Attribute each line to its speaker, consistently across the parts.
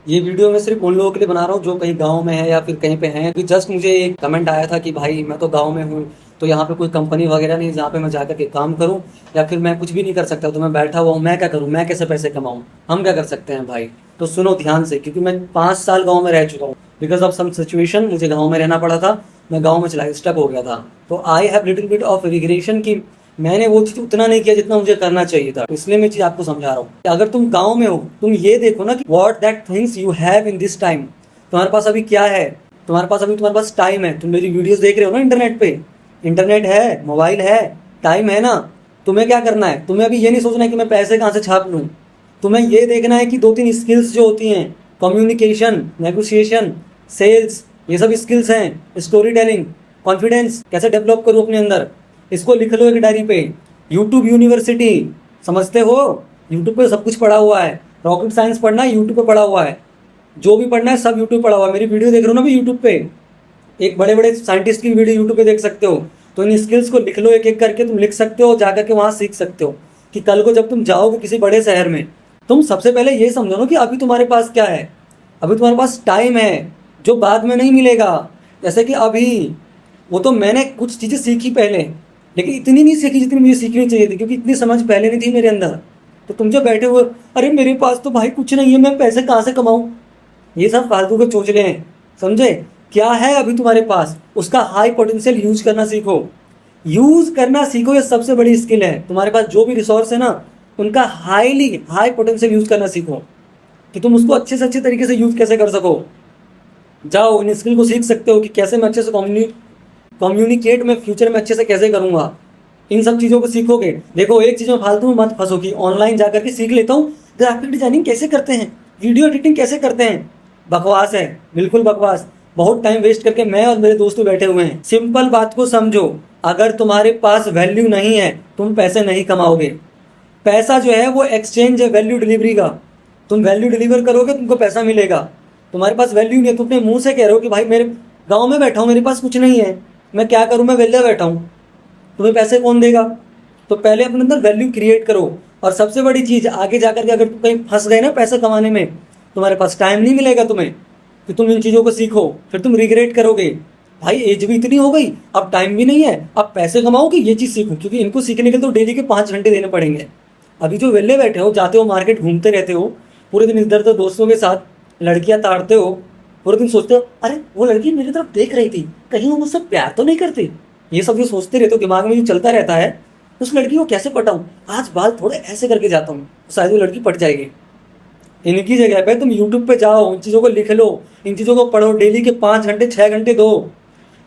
Speaker 1: ये वीडियो मैं सिर्फ उन लोगों के लिए बना रहा हूँ जो कहीं गाँव में है या फिर कहीं पे हैं। कि जस्ट मुझे एक कमेंट आया था कि भाई मैं तो गाँव में हूँ, तो यहाँ पे कोई कंपनी वगैरह नहीं जहाँ पे मैं जाकर के काम करूँ, या फिर मैं कुछ भी नहीं कर सकता, तो मैं बैठा हुआ हूँ, मैं क्या करूँ, मैं कैसे पैसे कमाऊँ, हम क्या कर सकते हैं भाई। तो सुनो ध्यान से, क्योंकि मैं 5 साल गाँव में रह चुका हूँ। बिकॉज ऑफ सम सिचुएशन मुझे गाँव में रहना पड़ा था, मैं गाँव में चला स्टक हो गया था। तो I have little bit of regression कि मैंने वो चीज़ उतना नहीं किया जितना मुझे करना चाहिए था। इसलिए मैं चीज़ आपको समझा रहा हूँ कि अगर तुम गाँव में हो, तुम ये देखो ना कि what that things you have in this time. तुम्हारे पास अभी क्या है, तुम्हारे पास टाइम है। तुम मेरी वीडियोस देख रहे हो ना इंटरनेट पे, इंटरनेट है, मोबाइल है, टाइम है ना। तुम्हें क्या करना है, तुम्हें अभी ये नहीं सोचना है कि मैं पैसे कहाँ से छाप लूँ। तुम्हें ये देखना है कि 2-3 स्किल्स जो होती हैं, कम्युनिकेशन, नेगोशिएशन, सेल्स, ये सब स्किल्स हैं, स्टोरी टेलिंग, कॉन्फिडेंस कैसे डेवलप करूँ अपने अंदर, इसको लिख लो एक डायरी पे। यूट्यूब यूनिवर्सिटी, समझते हो, यूट्यूब पे सब कुछ पढ़ा हुआ है। रॉकेट साइंस पढ़ना है, यूट्यूब पे पढ़ा हुआ है। जो भी पढ़ना है सब यूट्यूब पढ़ा हुआ है। मेरी वीडियो देख रहे हो ना भी यूट्यूब पे, एक बड़े बड़े साइंटिस्ट की वीडियो यूट्यूब पे देख सकते हो। तो इन स्किल्स को लिख लो, एक एक करके तुम लिख सकते हो, जा करके वहाँ सीख सकते हो कि कल को जब तुम जाओगे किसी बड़े शहर में, तुम सबसे पहले ये समझो ना कि अभी तुम्हारे पास क्या है। अभी तुम्हारे पास टाइम है जो बाद में नहीं मिलेगा। जैसे कि अभी वो तो मैंने कुछ चीज़ें सीखी पहले, लेकिन इतनी नहीं सीखी जितनी मुझे सीखनी चाहिए थी, क्योंकि इतनी समझ पहले नहीं थी मेरे अंदर। तो तुम जो बैठे हुए, अरे मेरे पास तो भाई कुछ नहीं है, मैं पैसे कहाँ से कमाऊँ, ये सब फालतू के चोचले हैं। समझे, क्या है अभी तुम्हारे पास, उसका हाई पोटेंशियल यूज करना सीखो। यूज करना सीखो, ये सबसे बड़ी स्किल है। तुम्हारे पास जो भी रिसोर्स है ना, उनका हाई पोटेंशियल यूज करना सीखो, कि तुम उसको अच्छे से अच्छे तरीके से यूज कैसे कर सको। जाओ इन स्किल को सीख सकते हो कि कैसे मैं अच्छे से कम्युनिकेट में फ्यूचर में अच्छे से कैसे करूँगा। इन सब चीज़ों को सीखोगे। देखो एक चीज़ में फालतू में मत फंसो कि ऑनलाइन जाकर के सीख लेता हूँ ग्राफिक डिजाइनिंग कैसे करते हैं, वीडियो एडिटिंग कैसे करते हैं। बकवास है, बिल्कुल बकवास। बहुत टाइम वेस्ट करके मैं और मेरे दोस्त बैठे हुए हैं। सिंपल बात को समझो, अगर तुम्हारे पास वैल्यू नहीं है, तुम पैसे नहीं कमाओगे। पैसा जो है वो एक्सचेंज है वैल्यू डिलीवरी का। तुम वैल्यू डिलीवर करोगे, तुमको पैसा मिलेगा। तुम्हारे पास वैल्यू नहीं है, तुम अपने मुंह से कह रहे हो कि भाई मेरे गाँव में बैठा हूँ, मेरे पास कुछ नहीं है, मैं क्या करूँ, मैं वेले बैठा हूँ, तुम्हें पैसे कौन देगा। तो पहले अपने अंदर वैल्यू क्रिएट करो। और सबसे बड़ी चीज़, आगे जाकर के अगर तुम कहीं फंस गए ना पैसे कमाने में, तुम्हारे पास टाइम नहीं मिलेगा तुम्हें कि तुम इन चीज़ों को सीखो, फिर तुम रिग्रेट करोगे। भाई एज भी इतनी हो गई, अब टाइम भी नहीं है, अब पैसे कमाओ कि ये चीज़ सीखो, क्योंकि इनको सीखने के लिए तो डेली के 5 घंटे देने पड़ेंगे। अभी जो वेले बैठे हो, जाते हो मार्केट, घूमते रहते हो पूरे दिन इधर उधर दोस्तों के साथ, लड़कियां ताड़ते हो, पूरे दिन सोचते हो अरे वो लड़की मेरी तरफ देख रही थी, कहीं वो मुझसे प्यार तो नहीं करती। ये सब जो सोचते रहते हो, दिमाग में जो चलता रहता है, उस लड़की को कैसे पटाऊं, आज बाल थोड़े ऐसे करके जाता हूँ, शायद वो लड़की पट जाएगी। इनकी जगह पे तुम यूट्यूब पे जाओ, इन चीज़ों को लिख लो, इन चीज़ों को पढ़ो, डेली के 5 घंटे 6 घंटे दो।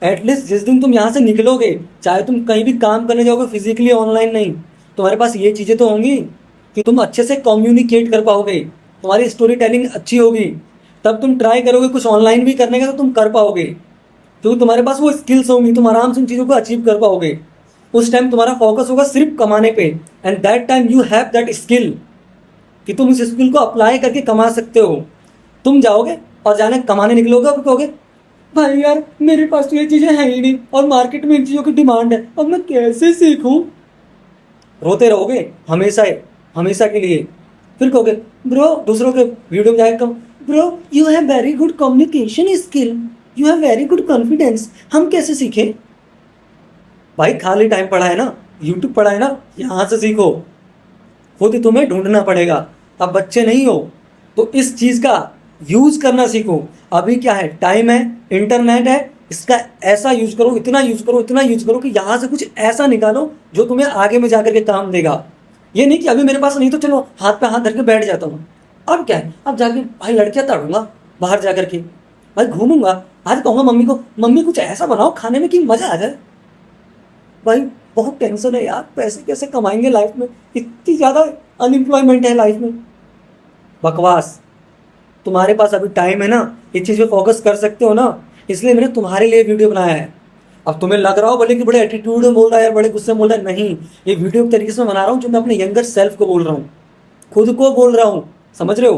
Speaker 1: एटलीस्ट जिस दिन तुम यहाँ से निकलोगे, चाहे तुम कहीं भी काम करने जाओगे फिजिकली, ऑनलाइन नहीं, तुम्हारे पास ये चीज़ें तो होंगी कि तुम अच्छे से कम्युनिकेट कर पाओगे, तुम्हारी स्टोरी टेलिंग अच्छी होगी। तब तुम ट्राई करोगे कुछ ऑनलाइन भी करने का, तो तुम कर पाओगे, क्योंकि तुम्हारे पास वो स्किल्स होंगी, तुम आराम से उन चीज़ों को अचीव कर पाओगे। उस टाइम तुम्हारा फोकस होगा सिर्फ कमाने पे, and that time you have that skill कि तुम इस स्किल को अप्लाई करके कमा सकते हो। तुम जाओगे और जाने कमाने निकलोगे और कहोगे भाई यार मेरे पास तो ये चीज़ें हैं ही नहीं, और मार्केट में इन चीज़ों की डिमांड है, अब मैं कैसे सीखूं। रोते रहोगे हमेशा हमेशा के लिए। फिर कहोगे ब्रो, दूसरों के वीडियो में जाकर bro you have very good communication skill, you have very good confidence, हम कैसे सीखें। भाई खाली टाइम पड़ा है ना, यूट्यूब पड़ा है ना, यहाँ से सीखो। खुद ही तुम्हें ढूंढना पड़ेगा। अब बच्चे नहीं हो तो इस चीज़ का यूज करना सीखो। अभी क्या है, टाइम है, इंटरनेट है, इसका ऐसा यूज करो, इतना यूज करो, इतना यूज करो कि यहाँ से कुछ ऐसा निकालो जो तुम्हें आगे में जाकर के काम देगा। ये नहीं कि अभी मेरे पास नहीं तो चलो हाथ पे हाथ धर के बैठ जाता हूँ। अब क्या है, अब जाके भाई लड़कियाँ ताड़ूंगा, बाहर जाकर के भाई घूमूंगा, आज कहूँगा मम्मी को मम्मी कुछ ऐसा बनाओ खाने में कि मज़ा आ जाए। भाई बहुत टेंशन है यार, पैसे कैसे कमाएंगे लाइफ में, इतनी ज़्यादा अनएम्प्लॉयमेंट है लाइफ में। बकवास। तुम्हारे पास अभी टाइम है ना, इस चीज़ पे फोकस कर सकते हो ना, इसलिए मैंने तुम्हारे लिए वीडियो बनाया है। अब तुम्हें लग रहा हो भले कि बड़े एटीट्यूड में बोल रहा है यार, बड़े गुस्से में बोल रहा है, नहीं, ये वीडियो के तरीके से बना रहा हूँ जो मैं अपने यंगर सेल्फ को बोल रहा हूँ, खुद को बोल रहा हूँ, समझ रहे हो।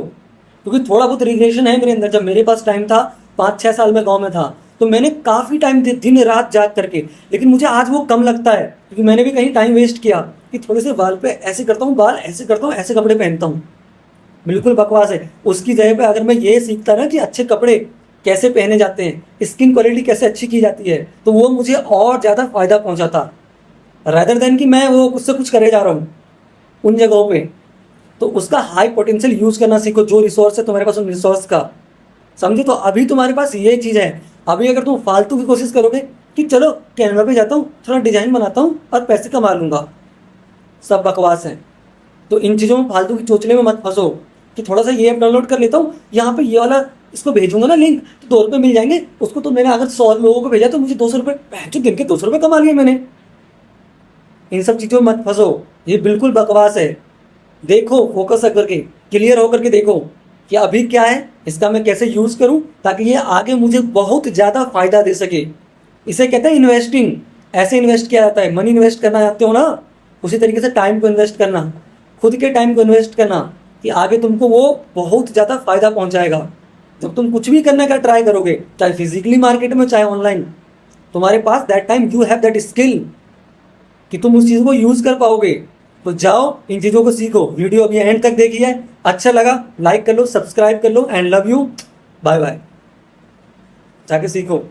Speaker 1: क्योंकि थोड़ा बहुत रिग्रेशन है मेरे अंदर। जब मेरे पास टाइम था, 5-6 साल में गाँव में था, तो मैंने काफ़ी टाइम दिन रात जाग करके, लेकिन मुझे आज वो कम लगता है, क्योंकि मैंने भी कहीं टाइम वेस्ट किया कि थोड़े से बाल पे ऐसे करता हूँ, बाल ऐसे करता हूँ, ऐसे कपड़े पहनता हूँ। बिल्कुल बकवास है। उसकी जगह पे अगर मैं ये सीखता ना कि अच्छे कपड़े कैसे पहने जाते हैं, स्किन क्वालिटी कैसे अच्छी की जाती है, तो वो मुझे और ज़्यादा फायदा पहुंचाता, रादर देन कि मैं वो कुछ से कुछ करे जा रहा हूँ उन जगहों पे। तो उसका हाई पोटेंशियल यूज़ करना सीखो। जो रिसोर्स है तुम्हारे पास, उन रिसोर्स का समझे। तो अभी तुम्हारे पास ये चीज़ है। अभी अगर तुम फालतू की कोशिश करोगे कि चलो कैनवा पे जाता हूँ, थोड़ा डिजाइन बनाता हूँ और पैसे कमा लूँगा, सब बकवास है। तो इन चीज़ों में फालतू की चोचले में मत फंसो कि थोड़ा सा ये ऐप डाउनलोड कर लेता हूँ, यहाँ पे ये वाला इसको भेजूंगा ना लिंक तो 2 रुपये मिल जाएंगे। उसको तो मैंने अगर 100 लोगों को भेजा तो मुझे 200 रुपये, जो दिन के 200 रुपये कमा लिए मैंने। इन सब चीज़ों में मत फंसो, ये बिल्कुल बकवास है। देखो, फोकस करके, क्लियर होकर के देखो कि अभी क्या है, इसका मैं कैसे यूज़ करूं ताकि ये आगे मुझे बहुत ज़्यादा फायदा दे सके। इसे कहते हैं इन्वेस्टिंग। ऐसे इन्वेस्ट किया जाता है। मनी इन्वेस्ट करना चाहते हो ना, उसी तरीके से टाइम को इन्वेस्ट करना, खुद के टाइम को इन्वेस्ट करना, कि आगे तुमको वो बहुत ज़्यादा फायदा पहुंचाएगा। जब तुम कुछ भी करने का ट्राई करोगे, चाहे फिजिकली मार्केट में चाहे ऑनलाइन, तुम्हारे पास that time you have that skill कि तुम उस चीज़ को यूज़ कर पाओगे। तो जाओ इन चीज़ों को सीखो। वीडियो अभी एंड तक देखी है, अच्छा लगा लाइक कर लो, सब्सक्राइब कर लो, and love you, bye bye. जाके सीखो।